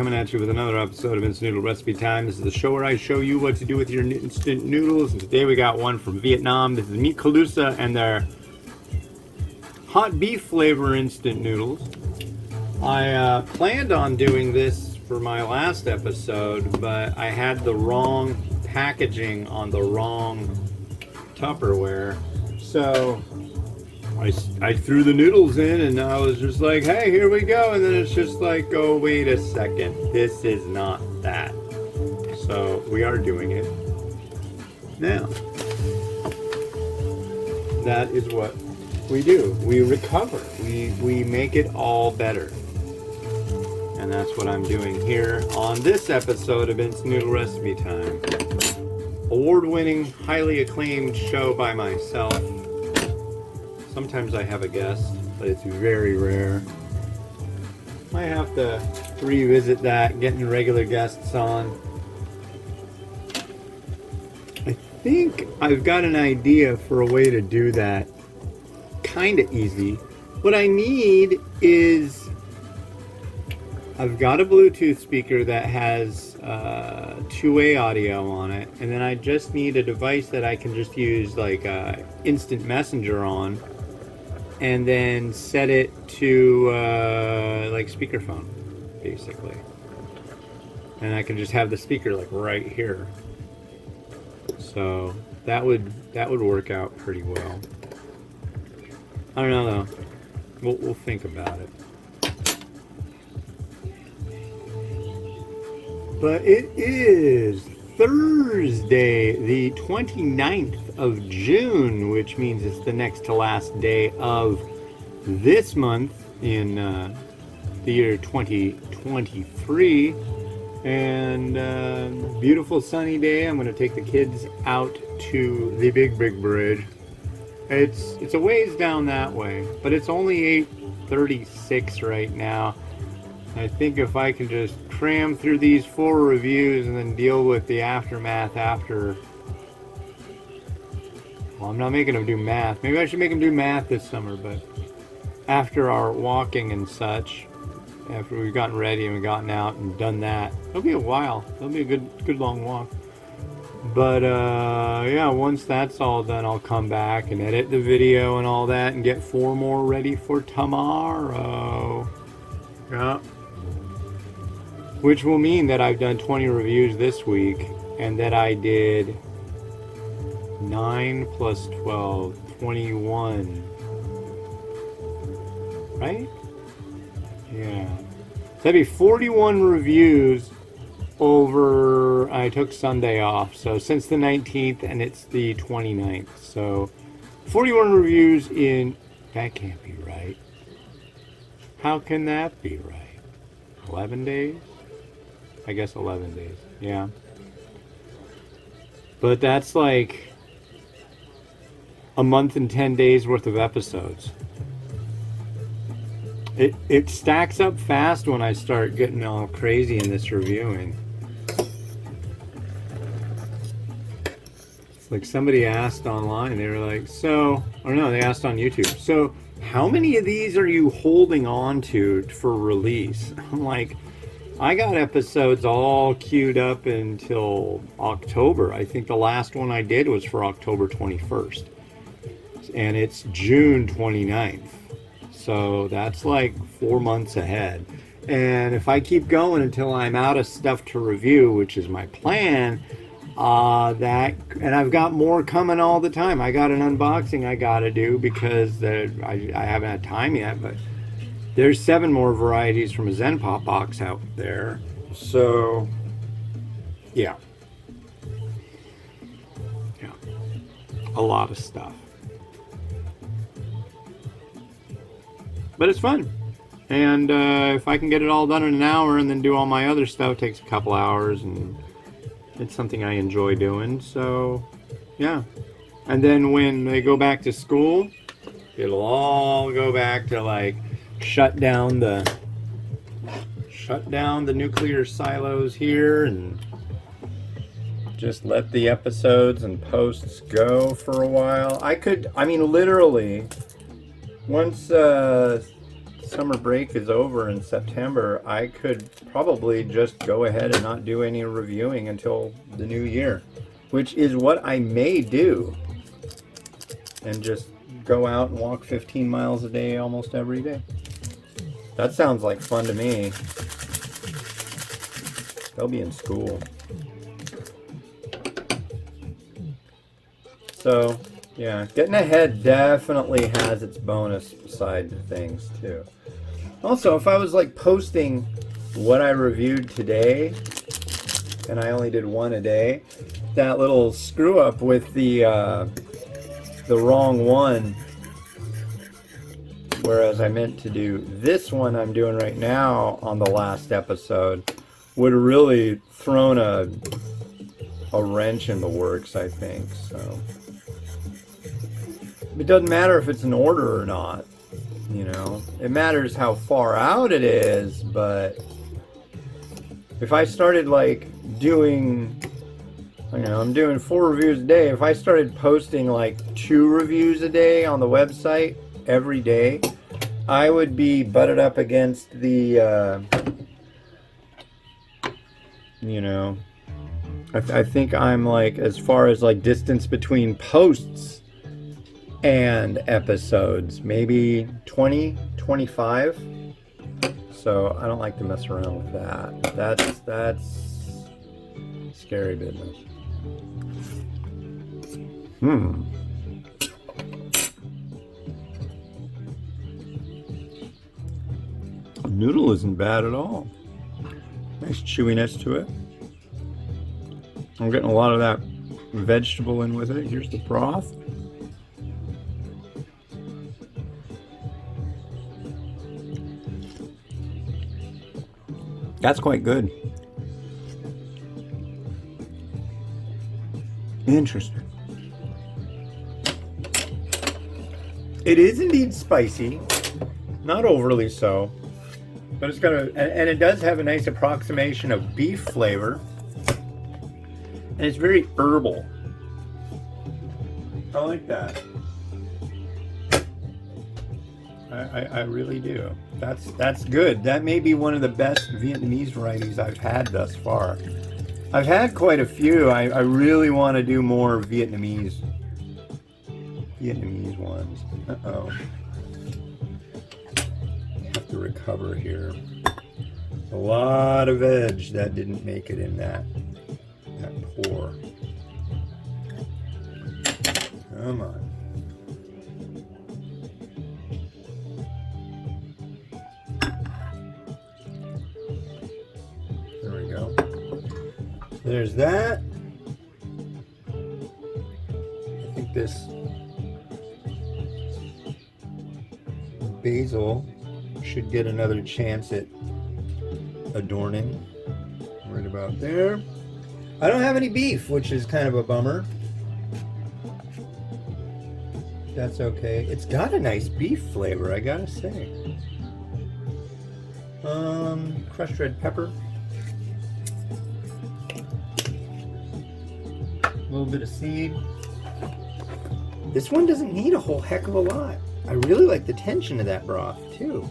coming at you with another episode of Instant Noodle Recipe Time. This is the show where I show you what to do with your instant noodles. And today we got one from Vietnam. This is meat Colusa and their hot beef flavor instant noodles. I planned on doing this for my last episode, but I had the wrong packaging on the wrong Tupperware. So I threw the noodles in and I was just like, hey, here we go. And then it's just like, oh, wait a second. This is not that. So we are doing it now. That is what we do. We recover. We make it all better. And that's what I'm doing here on this episode of Instant Noodle Recipe Time. Award-winning, highly acclaimed show by myself. Sometimes I have a guest, but it's very rare. Might have to revisit that, getting regular guests on. I think I've got an idea for a way to do that kind of easy. What I need is, I've got a Bluetooth speaker that has two-way audio on it, and then I just need a device that I can just use like instant messenger on, and then set it to like speakerphone, basically. And I can just have the speaker like right here. So that would work out pretty well. I don't know though. We'll think about it. But it is Thursday, the 29th of June, which means it's the next to last day of this month in the year 2023. And beautiful sunny day. I'm going to take the kids out to the Big Bridge. It's a ways down that way, but it's only 8:36 right now. I think if I can just cram through these 4 reviews and then deal with the aftermath after. Well, I'm not making them do math. Maybe I should make them do math this summer, but after our walking and such, after we've gotten ready and we've gotten out and done that, it'll be a while. It'll be a good long walk. But yeah, once that's all done, I'll come back and edit the video and all that and get 4 more ready for tomorrow. Yeah. Which will mean that I've done 20 reviews this week, and that I did 9 plus 12, 21. Right? Yeah. So that'd be 41 reviews over, I took Sunday off, so since the 19th, and it's the 29th. So 41 reviews in, that can't be right. How can that be right? 11 days? I guess 11 days, yeah. But that's like a month and 10 days worth of episodes. It stacks up fast when I start getting all crazy in this reviewing. It's like somebody asked online, they were like, they asked on YouTube, so how many of these are you holding on to for release? I'm like, I got episodes all queued up until October. I think the last one I did was for October 21st. And it's June 29th. So that's like 4 months ahead. And if I keep going until I'm out of stuff to review, which is my plan, and I've got more coming all the time. I got an unboxing I got to do because I haven't had time yet, but there's 7 more varieties from a Zen Pop box out there. So, yeah. Yeah. A lot of stuff. But it's fun. And if I can get it all done in an hour and then do all my other stuff, it takes a couple hours, and it's something I enjoy doing. So, yeah. And then when they go back to school, it'll all go back to like shut down the nuclear silos here and just let the episodes and posts go for a while. I mean literally once summer break is over in September, I could probably just go ahead and not do any reviewing until the new year, which is what I may do, and just go out and walk 15 miles a day almost every day. That sounds like fun to me. They'll be in school. So, yeah, getting ahead definitely has its bonus side to things, too. Also, if I was like posting what I reviewed today, and I only did one a day, that little screw up with the wrong one, whereas I meant to do this one I'm doing right now on the last episode, would have really thrown a wrench in the works, I think. So it doesn't matter if it's an order or not, you know. It matters how far out it is, but if I started like doing, you know, I'm doing 4 reviews a day. If I started posting like 2 reviews a day on the website every day, I would be butted up against the you know, I think I'm like, as far as like distance between posts and episodes, maybe 20, 25. So I don't like to mess around with that. That's scary business. Noodle isn't bad at all. Nice chewiness to it. I'm getting a lot of that vegetable in with it. Here's the broth. That's quite good. Interesting. It is indeed spicy, not overly so, but it's got and it does have a nice approximation of beef flavor, and it's very herbal. I like that. I really do. That's good. That may be one of the best Vietnamese varieties I've had thus far. I've had quite a few. I really want to do more Vietnamese ones. Uh-oh. Have to recover here. A lot of veg that didn't make it in that pour. Come on. There we go. There's that. I think this basil should get another chance at adorning. Right about there. I don't have any beef, which is kind of a bummer. That's okay. It's got a nice beef flavor, I gotta say. Crushed red pepper. A little bit of seed. This one doesn't need a whole heck of a lot. I really like the tension of that broth, too.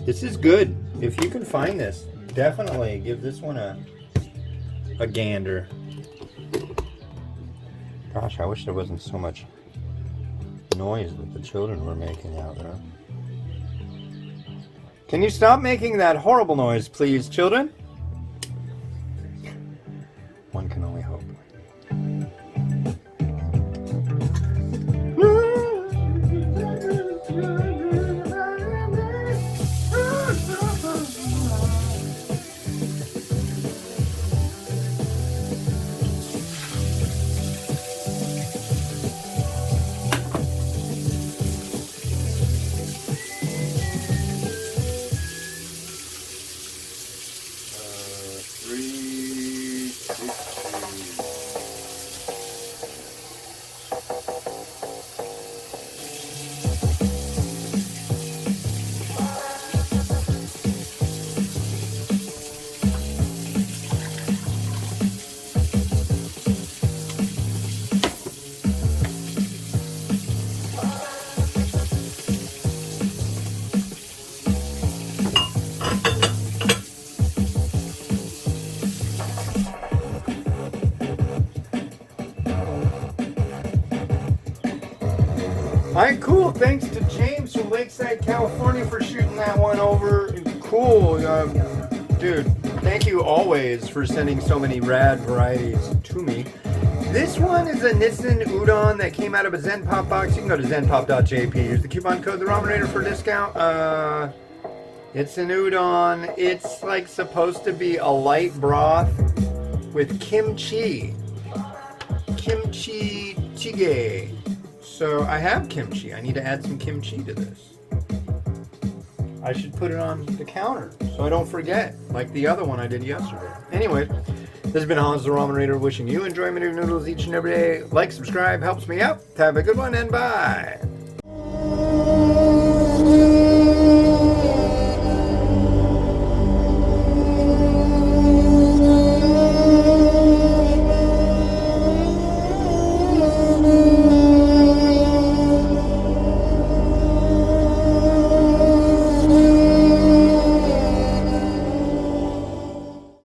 This is good. If you can find this, definitely give this one a gander. Gosh, I wish there wasn't so much noise that the children were making out there. Can you stop making that horrible noise, please, children? One can only hope. thanks to James from Lakeside, California for shooting that one over. Cool. Dude, thank you always for sending so many rad varieties to me. This one is a Nissan udon that came out of a Zen Pop box. You can go to zenpop.jp. Use the coupon code the Ramen for a discount. It's an udon. It's like supposed to be a light broth with kimchi. Kimchi jjigae. So I have kimchi. I need to add some kimchi to this. I should put it on the counter so I don't forget, like the other one I did yesterday. Anyway, this has been Hans the Ramen Raider wishing you enjoyment of your noodles each and every day. Like, subscribe, helps me out. Have a good one, and bye.